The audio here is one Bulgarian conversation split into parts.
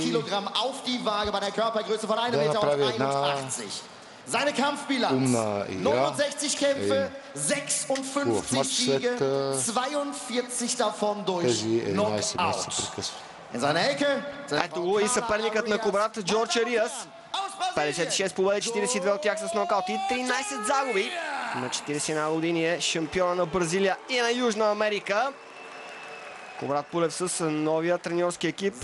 Kilogramm auf die Waage bei der Körpergröße von 1,81 Meter. Seine Kampfbilanz: 69 Kämpfe, 56 Siege, 42 davon durch Knockout. In seiner Ecke. Ето го и съперникът на Кубрат, Джордж Ариас. 56 победи, 42 от тях с нокаут и 13 загуби. На 41 години е шампиона на Бразилия и на Южна Америка. Кубрат Пулев с новия треньорски екип.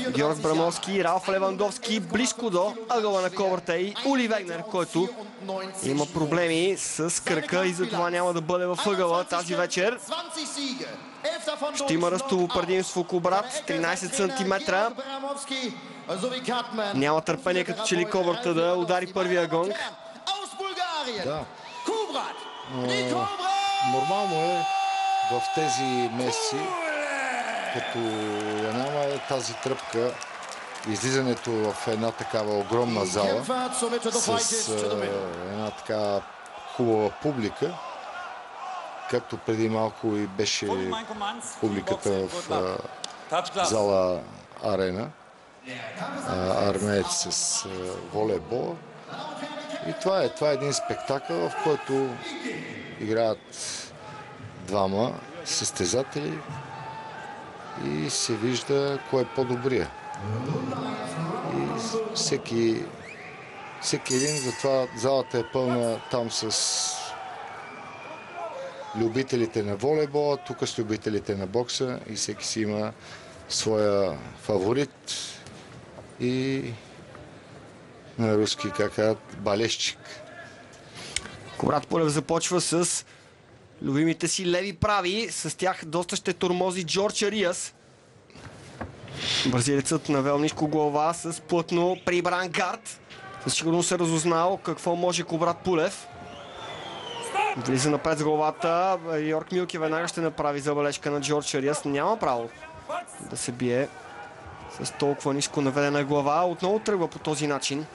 Георг Брамовски, Ралф Левандовски, близко до ъгъла на кобрата и Ули Вегнер, който има проблеми с кръка и затова няма да бъде в ъгъла тази вечер. Ще има ръстово предимство Кубрат, 13 см. Няма търпение като че ли кобрата да удари първия гонг. Да. Нормално е в тези месеци, като я няма тази тръпка, излизането в една такава огромна зала с една така хубава публика, както преди малко и беше публиката в зала Арена, Армеец с волейбола. И това е един спектакъл, в който играят двама състезатели и се вижда кой е по-добрия. И всеки един, затова залата е пълна там с любителите на волейбола, тук с любителите на бокса и всеки си има своя фаворит и на руски какът балещик. Кубрат Пулев започва с любимите си леви прави. С тях доста ще тормози Джордж Ариас. Бразилецът навел ниско глава с плътно прибран гард. Със сигурност се разузнал какво може Кубрат Пулев. Влиза напред с главата. Йорк Милки веднага ще направи забележка на Джордж Ариас. Няма право да се бие с толкова ниско наведена глава. Отново тръгва по този начин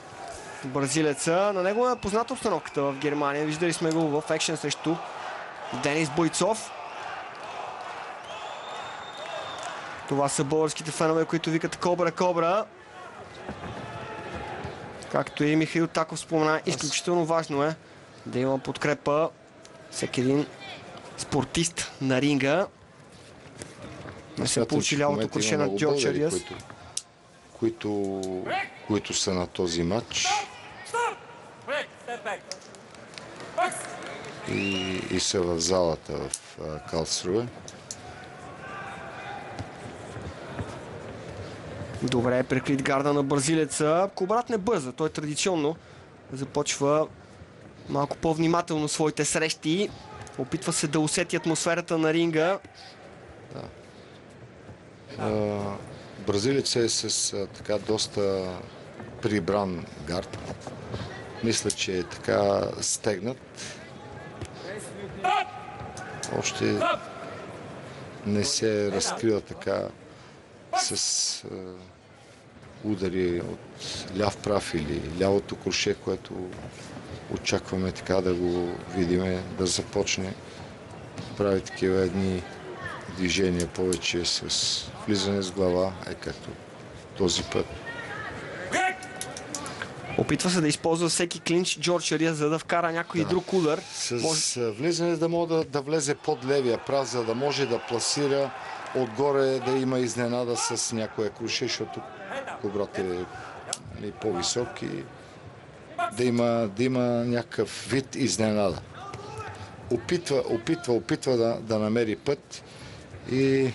бразилеца. На него е позната обстановката в Германия. Виждали сме го в екшен срещу Денис Бойцов. Това са българските фенове, които викат Кобра, Кобра. Както и Михаил Таков спомена, изключително важно е да има подкрепа всеки един спортист на ринга. Не се получи лявото круше на Джордж Ариас. Които са на този матч. И са в залата в Карлсруе. Добре е прикрит гарда на бразилеца. Кубрат не бърза. Той традиционно започва малко по-внимателно своите срещи. Опитва се да усети атмосферата на ринга. Да. Бразилец е с така доста прибран гард. Мисля, че е така стегнат. Още не се разкрива така с удари от ляв прав или лявото круше, което очакваме така да го видиме, да започне. Прави такива едни движения повече с влизане с глава, както този път. Опитва се да използва всеки клинч Джордж Ариас, за да вкара някой друг удар. С влизане да може да влезе под левия прав, за да може да пласира отгоре, да има изненада с някоя круше, защото Кубрат е по-висок и да има някакъв вид изненада. Опитва да намери път и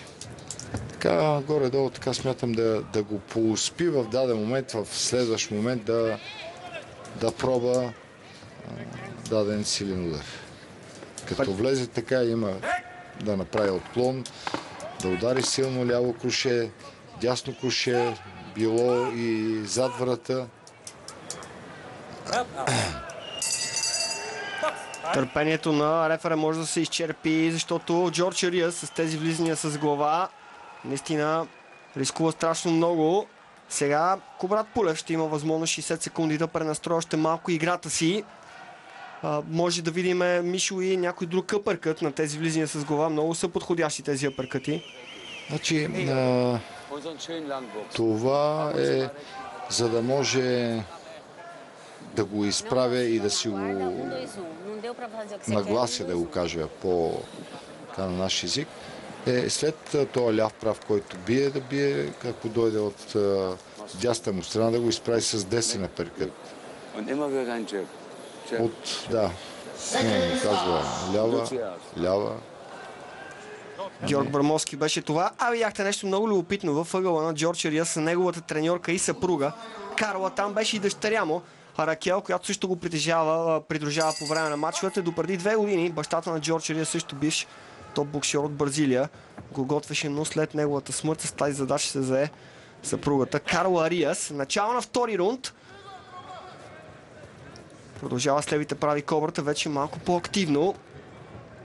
така горе-долу така смятам да го поуспи в даден момент, в следващ момент да пробва даден силен удар. Като влезе така има да направи отклон, да удари силно ляво круше, дясно круше, било и зад врата. Търпението на рефера може да се изчерпи, защото Джордж Ариас с тези влизания с глава наистина рискува страшно много. Сега Кубрат Пулев ще има възможност 60 секунди да пренастрои още малко играта си. Може да видим Мишо и някой друг апъркът на тези влизания с глава. Много са подходящи тези апъркъти. Значи, Това е за да може да го изправя и да си го наглася, да го кажа на наш език. След този ляв прав, който бие, да бие, ако дойде от дясната му страна, да го изправи с десен аперкът. Казва лява. Георг Бърмовски беше това. А видяхте нещо много любопитно в ъгъла на Джордж Ариас, неговата треньорка и съпруга. Карла, там беше и дъщеря му, Ракел, която също го придружава по време на мачовете. Допреди 2 години бащата на Джордж Ариас, също бивш топ боксер от Бразилия, го готвеше, но след неговата смърт с тази задача се зае съпругата. Карла Ариас, начало на втори рунд. Продължава с левите прави кобрата, вече малко по-активно.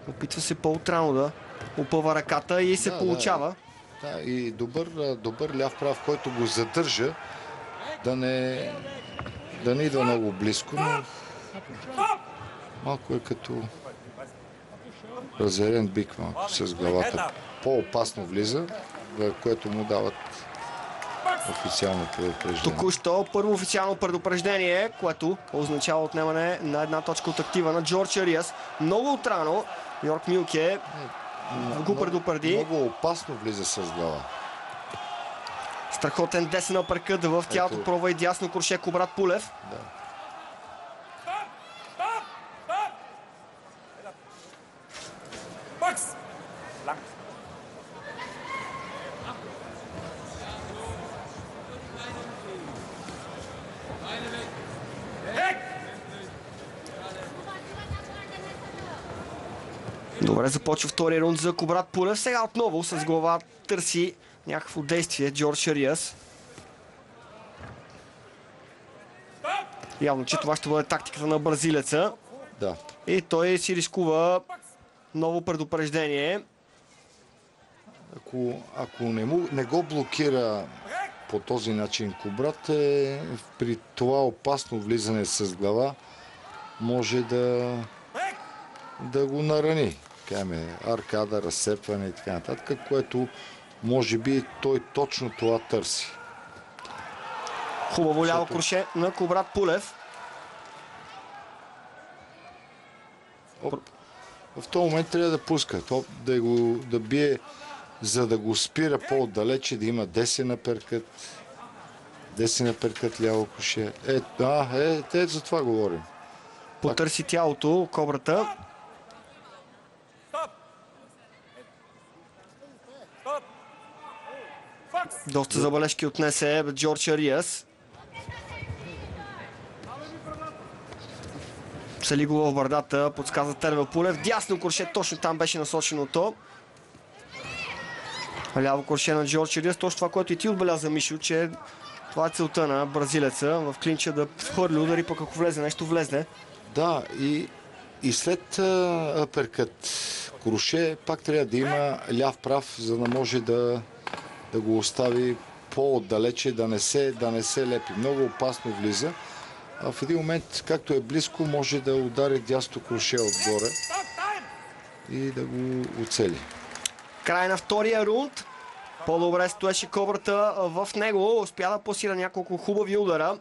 Опитва се по-утрано да опъва ръката и се получава. Да, и добър ляв прав, който го задържа, да не идва много близко, но малко е като разярен бик, малко с главата. По-опасно влиза, което му дават официално предупреждение. Току-що първо официално предупреждение, което означава отнемане на една точка от актива на Джордж Ариас. Много отрано Йорк Милке го предупреди. Много опасно влиза с глава. Страхотен десен апъркът в тялото, пробва и дясно круше Кубрат Пулев. Да. Добре, започва втория рунд за Кубрат Пулев. Сега отново с глава търси някакво действие Джордж Ариас. Явно, че това ще бъде тактиката на бразилеца. Да. И той си рискува ново предупреждение. Ако не го блокира по този начин Кубрат, при това опасно влизане с глава може да го нарани. Аркада, разсепване и така нататък, което може би той точно това търси. Хубаво ляво круше на Кубрат Пулев. В този момент трябва да пуска, да бие, за да го спира по-отдалече, да има десен аперкът, ляво круше. За това говорим. Потърси тялото, кобрата. Доста забележки отнесе Джордж Ариас. Цели го в бърдата, подсказа Тервел Пулев. Дясно курше, точно там беше насоченото. Ляво курше на Джордж Ариас. Точно това, което и ти отбеляза, Мишо, че това е целта на бразилеца в клинча, да хвърли удари, пък ако влезе нещо, влезне. Да, и след аперкът круше, пак трябва да има ляв прав, за да може да го остави по-отдалече, да не се лепи. Много опасно влиза. А в един момент, както е близко, може да удари дясно круше отгоре и да го оцели. Край на втория рунд. По-добре стоеше кобрата в него. Успя да пласира няколко хубави удара.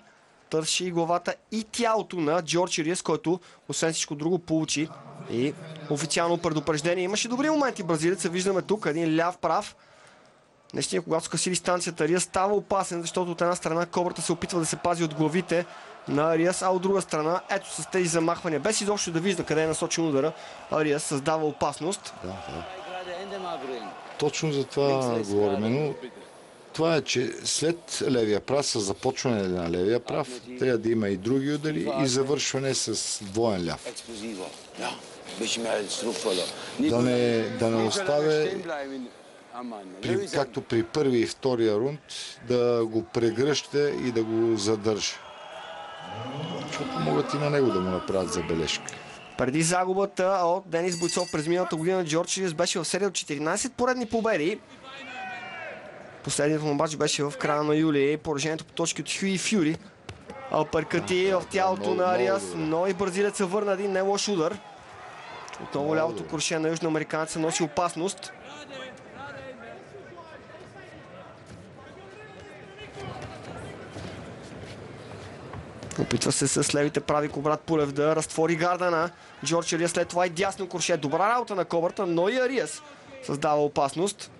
Търши главата и тялото на Джордж Ариас, който освен всичко друго получи и официално предупреждение. Имаше добри моменти бразилеца. Виждаме тук един ляв прав. Наистина, когато скъси дистанцията, Ариас става опасен, защото от една страна кобрата се опитва да се пази от главите на Ариас, а от друга страна, ето с тези замахвания, без изобщо да вижда къде е насочен удара, Ариас създава опасност. Да. Точно за това говорим, но това е, че след левия прав, с започване на левия прав, трябва да има и други удари и завършване с двоен ляв. Да не оставя, както при първи и втория рунд, да го прегръща и да го задържа. Защото могат и на него да му направят забележка. Преди загубата от Денис Бойцов през миналата година, Джордж Ариас беше в серия от 14 поредни победи. Последният му матч беше в края на юли. Поражението по точки от Хюи Фюри. Апъркъти в тялото на Ариас, но и бразилеца върна един нелош удар. Отново лявото круше на южноамериканеца носи опасност. Опитва се с левите прави Кубрат Пулев да разтвори гарда на Джордж Ариас. След това и дясно курше. Добра работа на Кобрата, но и Ариас създава опасност.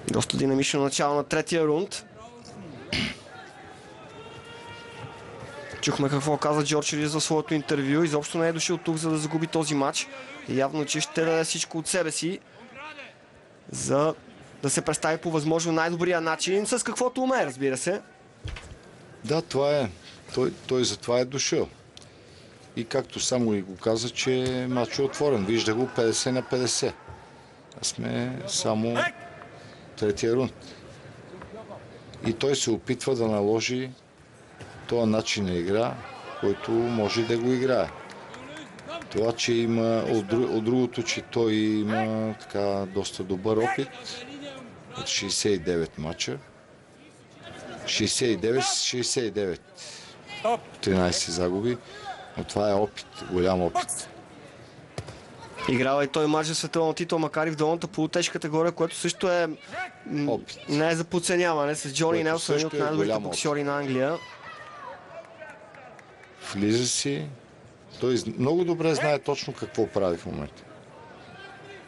Доста динамично начало на третия рунд. Чухме какво каза Джордж Ариас за своето интервю. Изобщо не е дошъл тук, за да загуби този матч. Явно, че ще даде всичко от себе си, за да се представи по възможно най-добрия начин, с каквото умее, разбира се. Да, това е. Той за това е дошъл. И както само и го каза, че матч е отворен. Вижда го 50 на 50. А сме само третия рунд. И той се опитва да наложи този начин на игра, който може да го играе. Това, че има от другото, че той има така доста добър опит от 69 мача. 69, 13 загуби, но това е опит, голям опит. Играва и той матч за световен титул, макар и в долната полутежка категория, което също е не е за подценяване, с Джони Нелсън, един от най-добрите боксьори на Англия. Влиза си. Той много добре знае точно какво прави в момента.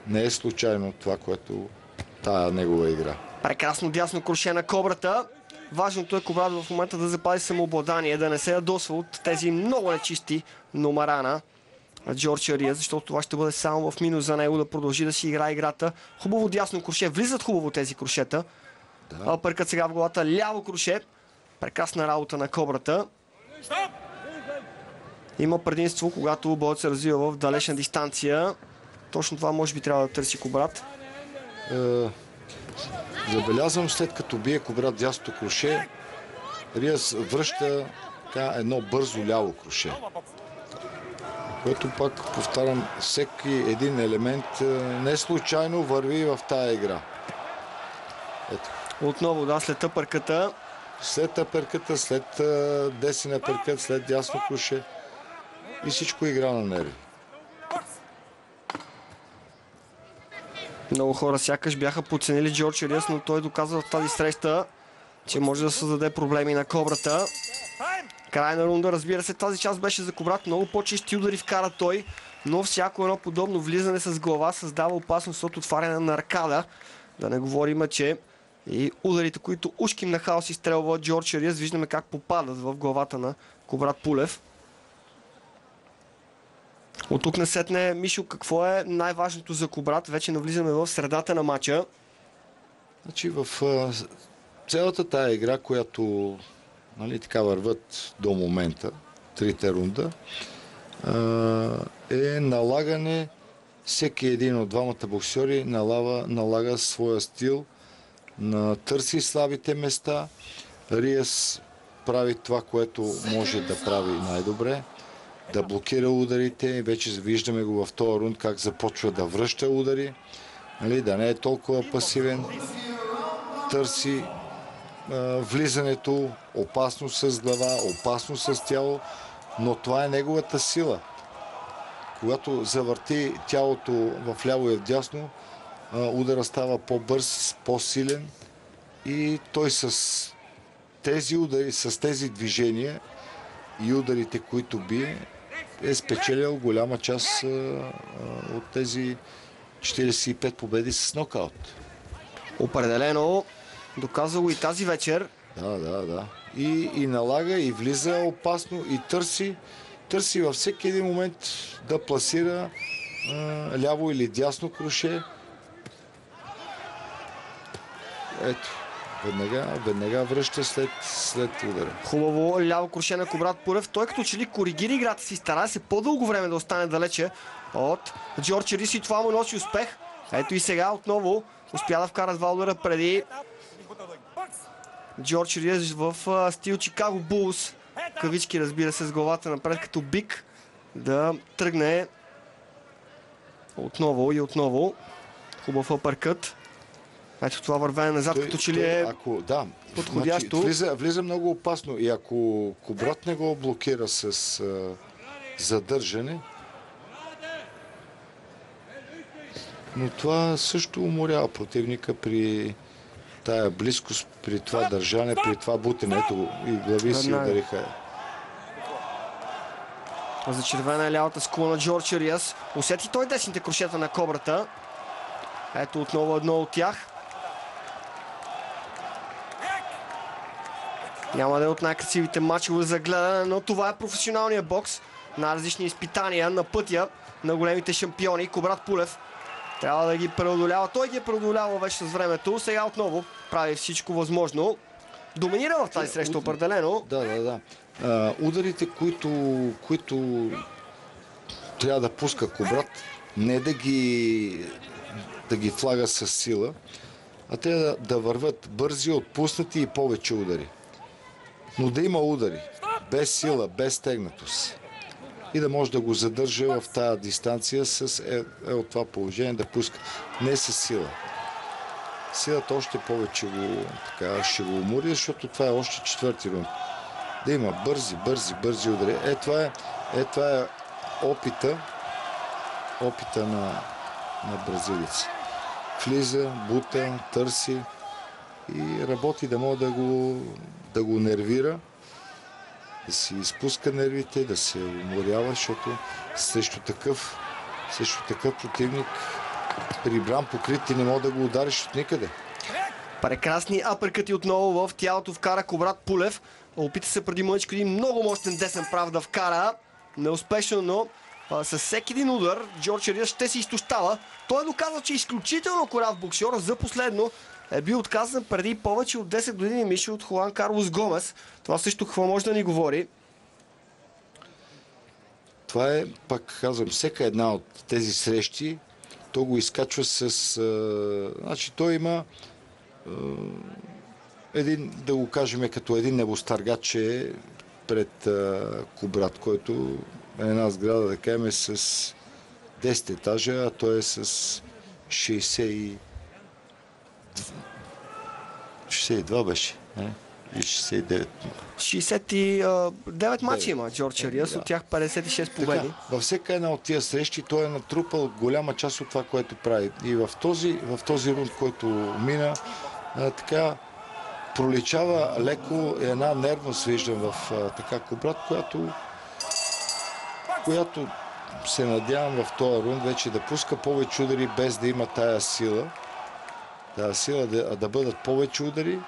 Не е случайно това, което тая негова игра. Прекрасно дясно круше на Кобрата. Важното е Кобрат в момента да запази самообладание, да не се ядосва от тези много нечисти номера на Джордж Ариас, защото това ще бъде само в минус за него да продължи да си играе играта. Хубаво дясно круше. Влизат хубаво тези крушета. Да. Пъркат сега в главата ляво круше. Прекрасна работа на Кобрата. Има предимство, когато боят се развива в далечна дистанция. Точно това може би трябва да търси Кобрат. Забелязвам, след като бие Кобрат дясното круше, Ариас връща едно бързо ляво круше. Което пак, повтарям, всеки един елемент не случайно върви в тая игра. Ето. Отново, да, след тъпърката. След тъпърката, след десен апъркът, след дясно круше. И всичко игра на нерви. Много хора сякаш бяха подценили Джордж Ариас, но той доказва в тази среща, че може да създаде проблеми на Кобрата. Край на рунда, разбира се, тази част беше за Кобрат. Много по-чисти удари вкара той, но всяко едно подобно влизане с глава създава опасност от отваряне на аркада. Да не говорим, че и ударите, които ушким на хаос изстрелва Джордж Ариас, виждаме как попадат в главата на Кобрат Пулев. От тук насетне, Мишо, какво е най-важното за Кобрат? Вече навлизаме в средата на матча. Значи в цялата тая игра, която така върват до момента, трите рунда, е налагане. Всеки един от двамата боксери налага своя стил, търси слабите места. Ариас прави това, което може да прави най-добре, да блокира ударите. Вече виждаме го в този рунд как започва да връща удари, да не е толкова пасивен. Търси влизането, опасно с глава, опасно с тяло, но това е неговата сила. Когато завърти тялото в ляво и в дясно, удара става по-бърз, по-силен и той с тези удари, с тези движения и ударите, които бие, е спечелил голяма част от тези 45 победи с нокаут. Определено доказало и тази вечер. Да. И налага, и влиза опасно, и търси във всеки един момент да пласира ляво или дясно круше. Ето, веднага връща след удара. Хубаво ляво круше на Кобрат Пулев. Той като че ли коригира играта си, стара се по-дълго време да остане далече от Джордж Ариас и това му носи успех. Ето и сега отново успя да вкара два удара преди Джордж Ариас в стил Чикаго Булс. Кавички, разбира се, с главата напред като бик да тръгне отново и отново. Хубав апъркът. Ето това вървене назад, като че ли е подходящо. Значи, влиза много опасно и ако Кобрат не го блокира с задържане, Но това също уморява противника при тая близкост, при това държане, при това бутене. Ето и глави си удариха. За червена е лявата скула на Джордж Ариас. Усети той десните крошета на кобрата. Ето отново едно от тях. Няма да е от най-красивите матчове за гледане, но това е професионалния бокс. На различни изпитания на пътя на големите шампиони. Кубрат Пулев трябва да ги преодолява. Той ги е преодолявал вече с времето. Сега отново прави всичко възможно. Доминира в тази среща определено. Да. Ударите, които трябва да пуска Кубрат, не да ги флага с сила, а трябва да върват бързи, отпуснати и повече удари. Но да има удари, без сила, без стегнатост. И да може да го задържа в тази дистанция от това положение, да пуска. Не с сила. Силата още повече ще го умори, защото това е още четвърти рунд. Да има бързи удари. Това е опита на бразилец. Влиза, бута, търси и работи да може да го нервира, да си изпуска нервите, да се уморява, защото срещу такъв противник прибран покрит ти не мога да го удариш от никъде. Прекрасни апъркъти отново в тялото вкара Кубрат Пулев. Опита се преди мъничко един много мощен десен прав да вкара. Неуспешно, но с всеки един удар Джордж Ариас ще се изтощава. Той доказва, че е изключително корав боксер. За последно е бил отказан преди повече от 10 години, миша, от Хуан Карлос Гомес. Това също какво може да ни говори. Това е, пак казвам, всяка една от тези срещи, то го изкачва значи той има един, да го кажем, като един небостъргач пред Кубрат, който е една сграда, да кажем, с 10 етажа, а той е с 62 беше. И 69. 69 мачи има Джордж Ариас, от тях 56 победи. Така, във всяка една от тия срещи той е натрупал голяма част от това, което прави. И в този рунд, който мина, така проличава леко една нервност, виждам в така Кубрат, която се надявам в този рунд вече да пуска повече удари, без да има тая сила. Да бъдат повече удари,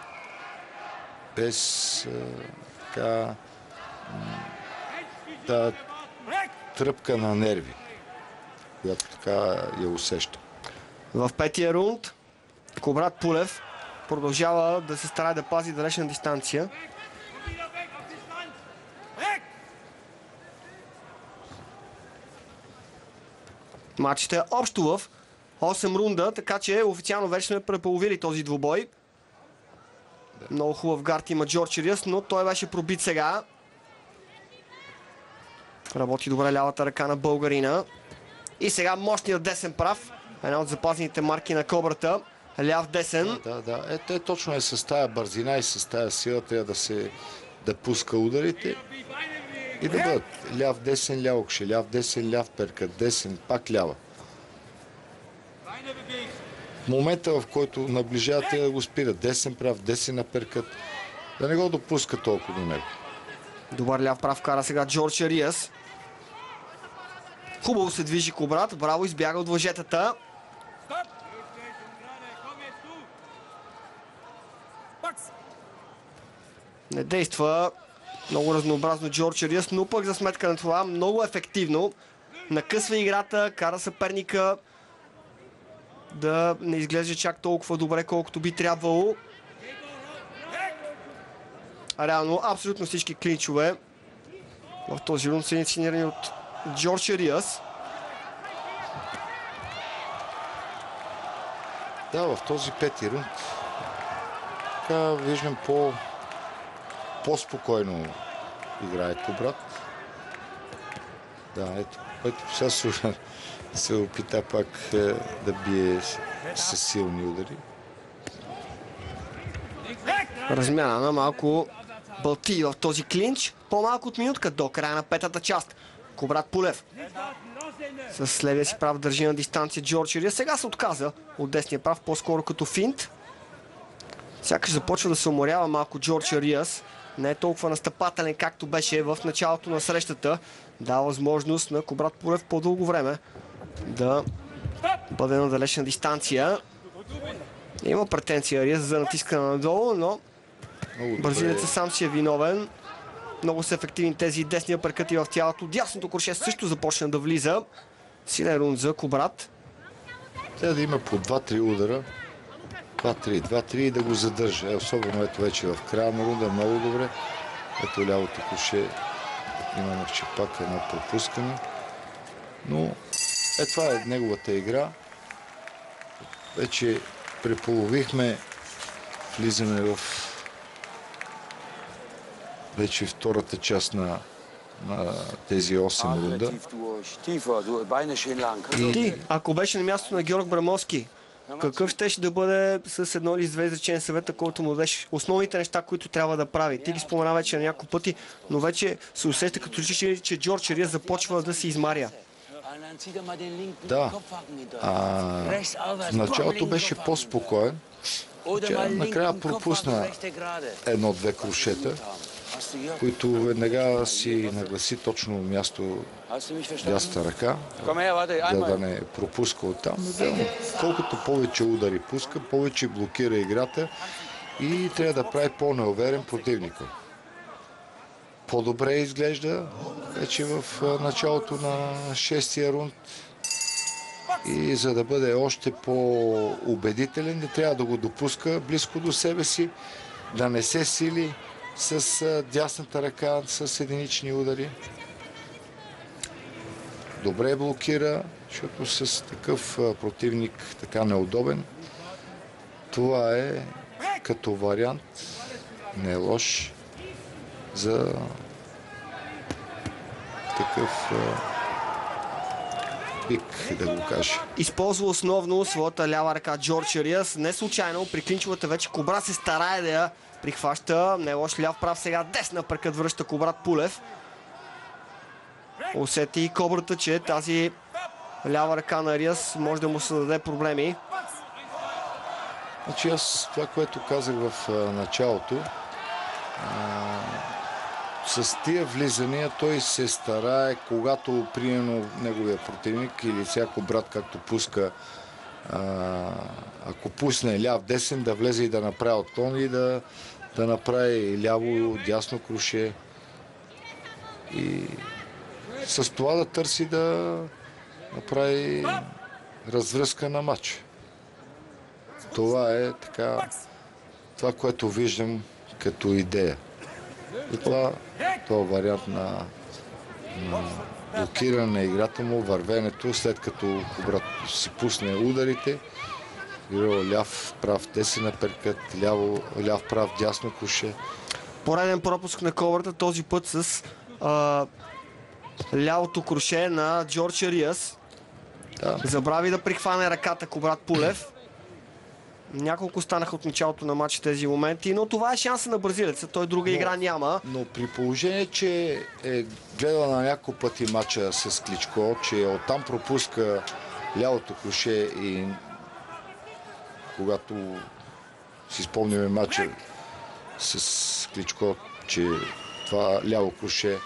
без да тръпка на нерви, която така я усеща. В петия рунд Кубрат Пулев продължава да се старае да пази далечна дистанция. Матчът е общо в 8 рунда, така че официално вече сме преполовили този двубой. Много хубав гард има Джордж Ариас, но той беше пробит сега. Работи добре лявата ръка на българина. И сега мощният десен прав. Една от запазените марки на кобрата. Ляв десен. Да. Точно е с тая бързина и с тая сила трябва да пуска ударите. И да бъдат ляв десен, ляв окше, ляв десен, ляв перкът, десен, пак лява. В момента, в който наближават, да го спират. Десен прав, десен на перкът. Да не го допуска толкова до него. Добър ляв прав кара сега Джордж Ариас. Хубаво се движи Кубрат. Браво, избяга от въжетата. Не действа много разнообразно Джордж Ариас, но пък за сметка на това много ефективно накъсва играта, кара съперника да не изглежда чак толкова добре, колкото би трябвало. Реално, абсолютно всички клинчове в този рунд са инициирани от Джордж Ариас. Да, в този пети рунд така виждам по-спокойно играе Кубрат. Да, ето сега се опита пак да бие с силни удари. Размяна на малко бълти в този клинч. По-малко от минутка до края на петата част. Кубрат Пулев С левия си прав държи на дистанция Джордж Ариас. Сега се отказа от десния прав, по-скоро като финт. Сякаш започва да се уморява малко Джордж Ариас. Не е толкова настъпателен, както беше в началото на срещата. Дава възможност на Кубрат Пулев по-дълго време да бъде на далечна дистанция. Има претенция Ариас за натискане надолу, но бразилецът сам си е виновен. Много са ефективни тези десни апъркъти в тялото. Дясното курше също започна да влиза. Силен рунд за Кубрат. Трябва да има по 2-3 удара. 2-3 и да го задържа. Особено ето вече в края на рунда много добре. Ето лявото курше. Имаме че пак едно пропускане. Но това е неговата игра. Вече преполовихме. Влизаме в вече втората част на тези 8 рунда. Ти, ако беше на мястото на Георг Брамовски, какъв щеше да бъде с едно или с две изречения съвета, който му дадеш основните неща, които трябва да прави? Ти ги спомена вече на няколко пъти, но вече се усеща като че Джордж Ариас започва да се измаря. Да. В началото беше по-спокоен. Накрая пропусна едно-две крушета, които веднага си нагласи точно място дясната ръка, да не пропуска оттам. Колкото повече удари пуска, повече блокира играта и трябва да прави по-неуверен противника. По-добре изглежда вече в началото на 6-тия рунд. И за да бъде още по-убедителен, не трябва да го допуска близко до себе си, да не се сили с дясната ръка, с единични удари. Добре блокира, защото с такъв противник така неудобен. Това е като вариант, не е лош за такъв пик, да го кажа. Използва основно своята лява ръка Джордж Ариас. Не случайно при клинчовата вече Кубрат се старае да я прихваща. Не е лош ляв прав, сега десна пръкът връща Кубрат Пулев. Усети и Кобрата, че тази лява ръка на Ариас може да му създаде проблеми. Значи аз това, което казах в началото, с тия влизания той се старае, когато примерно неговия противник или всяко брат, както пуска, ако пусне ляв-десен, да влезе и да направи отклон и да направи ляво-дясно круше. И с това да търси да направи развръзка на матч. Това е така, това, което виждам като идея. И това е вариант на блокиране на играта му, вървенето, след като Кубрат си пусне ударите. Ляв, прав, десен апъркът, ляв, прав, дясно круше. Пореден пропуск на Кобрата, този път с лявото круше на Джордж Ариас. Да. Забрави да прихване ръката Кубрат Пулев. Няколко станаха от началото на матча тези моменти, но това е шанса на бразилеца. Той друга игра няма. Но при положение, че е гледал на няколко пъти матча с Кличко, че оттам пропуска лявото круше и когато си спомняме матча с Кличко, че това ляво круше,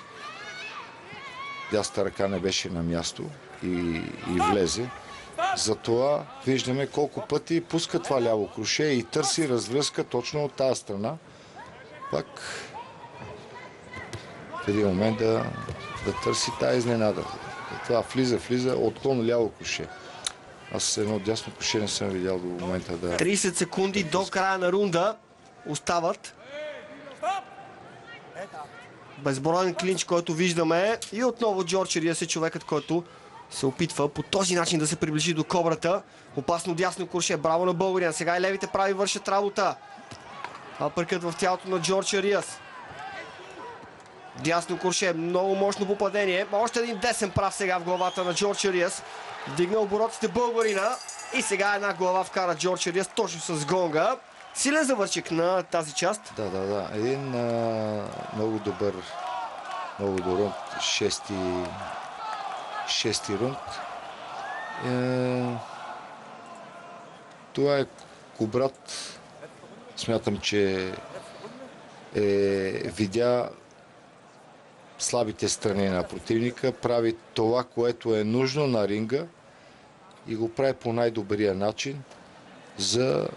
дясната ръка не беше на място и влезе. Затова виждаме колко пъти пуска това ляво круше и търси развръзка точно от тази страна. Пак в един момент да търси тази изненада. Това влиза, отклон ляво круше. Аз едно дясно круше не съм видял до момента да... 30 секунди до края на рунда остават. Безброен клинч, който виждаме. И отново Джордж Ариас е човекът, който се опитва по този начин да се приближи до Кобрата. Опасно дясно курше. Браво на българина. Сега и левите прави вършат работа. Апъркът в тялото на Джордж Ариас. Дясно курше. Много мощно попадение. Още един десен прав сега в главата на Джордж Ариас. Дигна оборотите българина. И сега една глава вкара Джордж Ариас точно с гонга. Силен завършик на тази част. Да. Един много добър шести шести рунд. Това е Кубрат. Смятам, че видя слабите страни на противника, прави това, което е нужно на ринга и го прави по най-добрия начин, за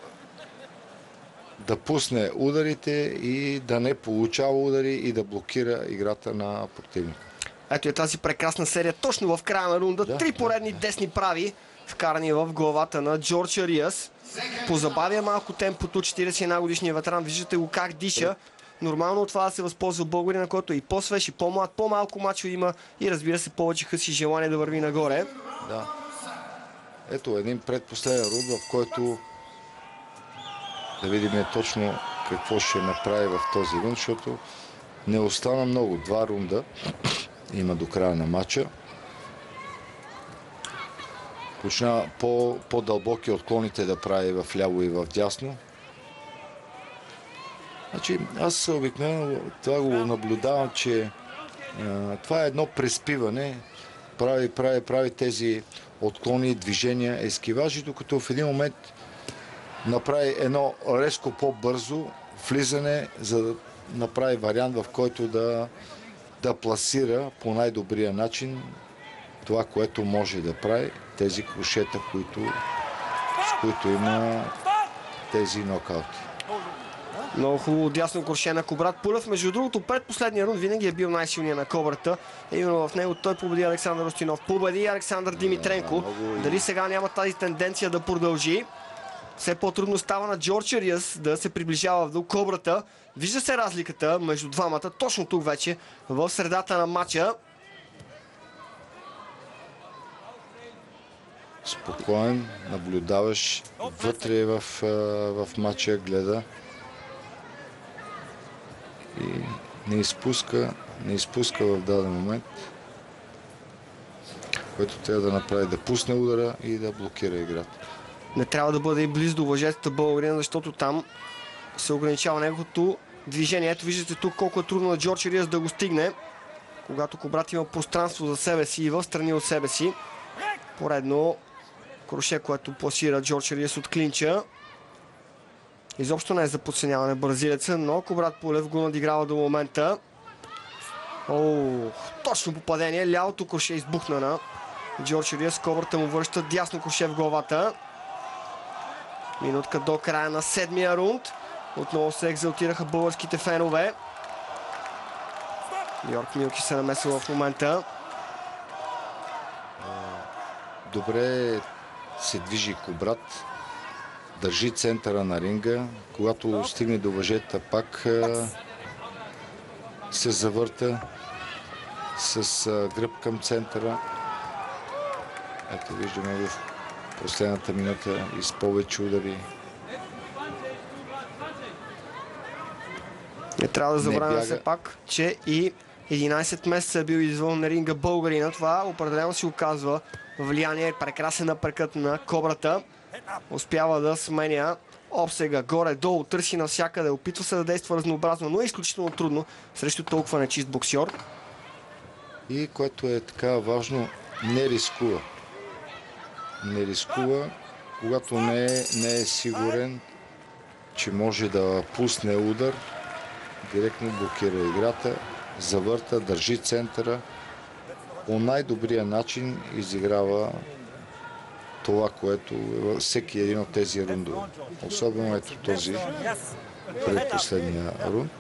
да пусне ударите и да не получава удари и да блокира играта на противника. Ето е тази прекрасна серия точно в края на рунда. Да, 3 поредни десни прави, вкарани в главата на Джордж Ариас. Позабавя малко темпото, 41 годишния ветеран. Виждате го как диша. Нормално от това да се възползва българина, който е и по-свеж, и по-млад, по-малко мачо има и разбира се повече хъс и желание да върви нагоре. Да. Ето един предпоследен рунд, в който да видим точно какво ще направи в този рунд, защото не остана много. 2 рунда има до края на матча. Почна по-дълбоки отклоните да прави в ляво и в дясно. Значи, аз обикновено това го наблюдавам, че това е едно преспиване. Прави тези отклони, движения, ескиважи, докато в един момент направи едно резко по-бързо влизане, за да направи вариант, в който да пласира по най-добрия начин това, което може да прави, тези крушета, с които има тези нокаути. Много хубаво дясно круше на Кубрат Пулев. Между другото, предпоследния рунд винаги е бил най-силният на Кобрата. Именно в него той победи Александър Устинов. Победи Александър Димитренко. Дали сега няма тази тенденция да продължи? Все по-трудно става на Джордж Ариас да се приближава до Кобрата. Вижда се разликата между двамата, точно тук вече, в средата на матча. Спокоен, наблюдаваш вътре в матча, гледа и не изпуска в даден момент, който трябва да направи, да пусне удара и да блокира играта. Не трябва да бъде и близо до въжетата българина, защото там се ограничава неговото движение. Ето виждате тук колко е трудно на Джордж Ариас да го стигне, когато Кубрат има пространство за себе си и в страни от себе си. Поредно круше, което пласира Джордж Ариас от клинча. Изобщо не е за подценяване бразилеца, но Кубрат Пулев го надиграва до момента. Точно попадение. Лявото круше избухна на Джордж Ариас. Кобрата му връща дясно круше в главата. Минутка до края на 7-я рунд. Отново се екзалтираха българските фенове. Йорк Милки се намесва в момента. Добре се движи Кубрат. Държи центъра на ринга. Когато стигне до въжета, пак се завърта с гръб към центъра. Ето виждаме в последната минута и с повече удари. Не трябва да забравяме все пак, че и 11 месеца е бил извън ринга българина. Това определено си оказва влияние. Прекрасен апъркът на Кобрата. Успява да сменя обсега горе-долу, търси навсякъде, опитва се да действа разнообразно, но е изключително трудно срещу толкова нечист боксьор. И което е така важно, не рискува. Не рискува, когато не е сигурен, че може да пусне удар, директно блокира играта, завърта, държи центъра. По най-добрия начин изиграва това, което е всеки един от тези рундове. Особено ето този предпоследния рунд.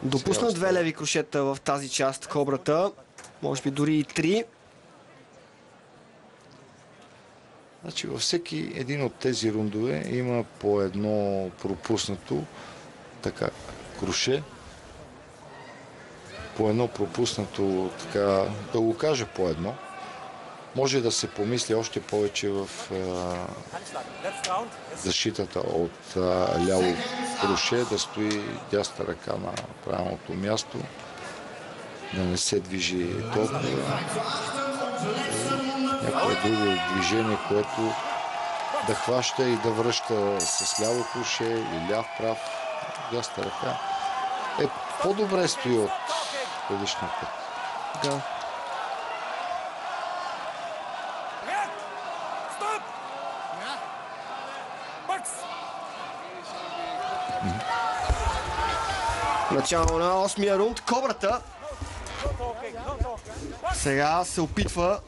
Допусна 2 леви крушета в тази част Кобрата. Може би дори и 3. Значи във всеки един от тези рундове има по едно пропуснато така круше. По едно пропуснато, така да го кажа по едно. Може да се помисли още повече в защитата от ляво круше, да стои дясна ръка на правилното място, да не се движи толкова. Някое друго движение, което да хваща и да връща с ляво круше или ляв прав, дясна ръка. По-добре стои от предишния път. Да. Начало на 8-я рунд. Кобрата сега се опитва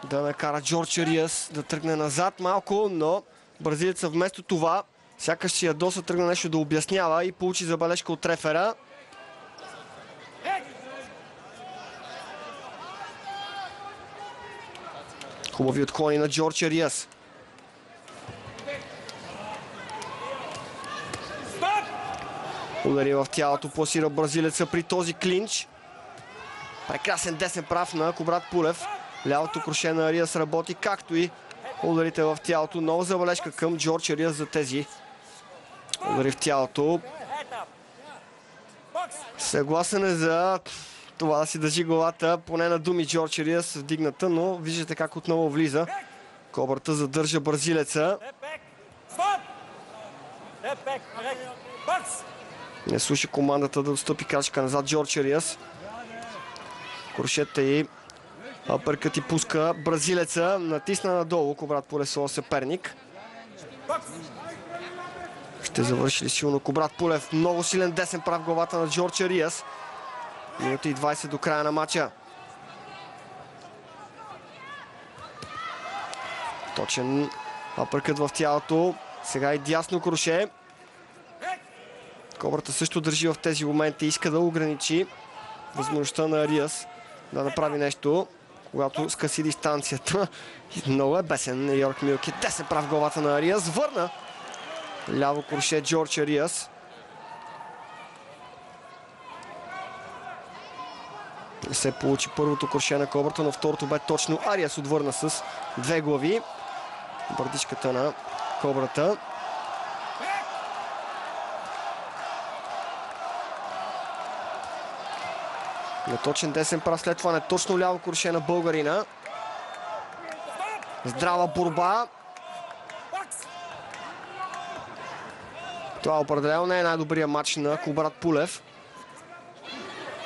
да накара Джордж Ариас да тръгне назад малко, но бразилеца вместо това сякаш си ядоса, тръгна нещо да обяснява и получи забележка от рефера. Хубави отклони на Джордж Ариас. Удари в тялото, пласира бразилеца при този клинч. Прекрасен десен прав на Кубрат Пулев. Лявото круше на Ариас работи, както и ударите в тялото. Нова забележка към Джордж Ариас за тези удари в тялото. Съгласен е за това да си държи главата, поне на думи Джордж Ариас вдигната, но виждате как отново влиза. Кобрата задържа бразилеца. Не слуша командата да отстъпи крачка назад Джордж Ариас. Крушета и апъркът и пуска бразилеца. Натисна надолу Кубрат Пулев своя съперник. Ще завърши ли силно Кубрат Пулев? Много силен десен прав в главата на Джордж Ариас. Минута и 20 до края на матча. Точен апъркът в тялото. Сега и дясно круше. Кобрата също държи в тези моменти. Иска да ограничи възможността на Ариас да направи нещо, когато скъси дистанцията. Много е бесен Йорк Милки. Десен прав в главата на Ариас. Върна ляво круше Джордж Ариас. Не се получи първото круше на Кобрата, но второто бе точно. Ариас отвърна с две глави. Бърдичката на Кобрата. Неточен десен прав, след това неточно ляво круше на българина. Здрава борба. Това определено не е най-добрият матч на Кубрат Пулев.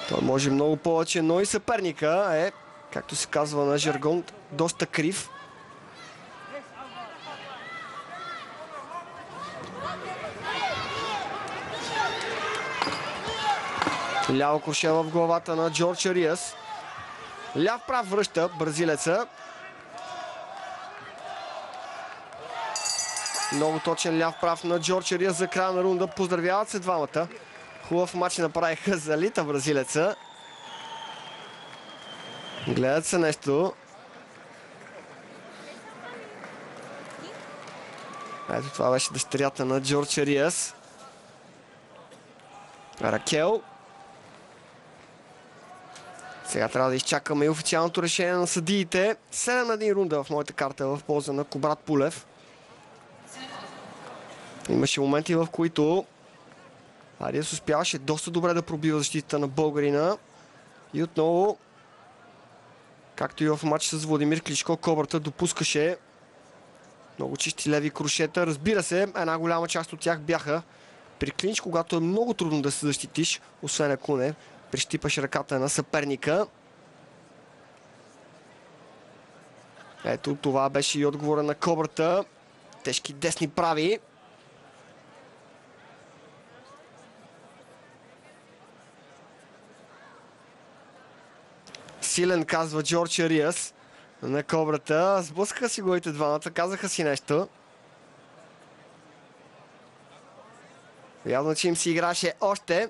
Той може много повече, но и съперника е, както се казва на жаргон, доста крив. Ляво круше в главата на Джордж Ариас. Ляв прав връща бразилеца. Много точен ляв прав на Джордж Ариас за края на рунда. Поздравяват се двамата. Хубав матч направиха за Лита бразилеца. Гледат се нещо. Ето това беше дъщерята на Джордж Ариас. Ракел. Сега трябва да изчакаме и официалното решение на съдиите. 7-1 рунда в моята карта в полза на Кубрат Пулев. Имаше моменти, в които Ариас успяваше доста добре да пробива защитата на българина. И отново, както и в матч с Владимир Кличко, Кобрата допускаше много чисти леви крушета. Разбира се, една голяма част от тях бяха при клинч, когато е много трудно да се защитиш, освен ако не прищипаш ръката на съперника. Ето това беше и отговора на Кобрата. Тежки десни прави. Силен, казва Джордж Ариас на Кобрата. Сблъскаха си главите двамата, казаха си нещо. Явно, че им си играше още.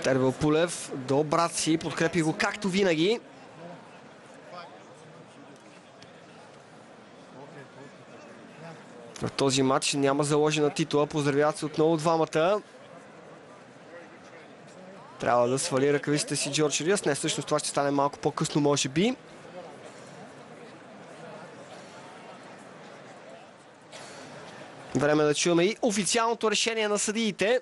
Тервел Пулев до брат си, подкрепи го както винаги. В този матч няма заложена титла. Поздравяват се отново двамата. Трябва да свали ръкавиците си Джордж Ариас. Не, всъщност това ще стане малко по-късно, може би. Време да чуем и официалното решение на съдиите.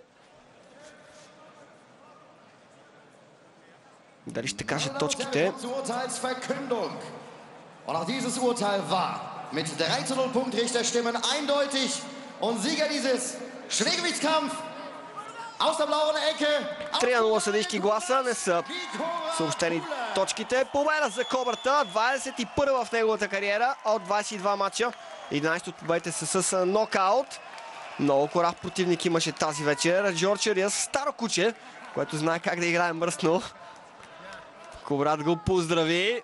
Дали ще кажат точките? Mit 13 Punktrichter stimmen eindeutig und Sieger dieses Schwergewichtskampf 3-0 съдийски гласа, не са съобщени точките. Победа за Кобрата, 21 в неговата кариера от 22 матча. 11 от победите са с нокаут. Много корав противник имаше тази вечер. Джордж Ариас, старо куче, което знае как да играе мръсно. Кобрат го поздрави.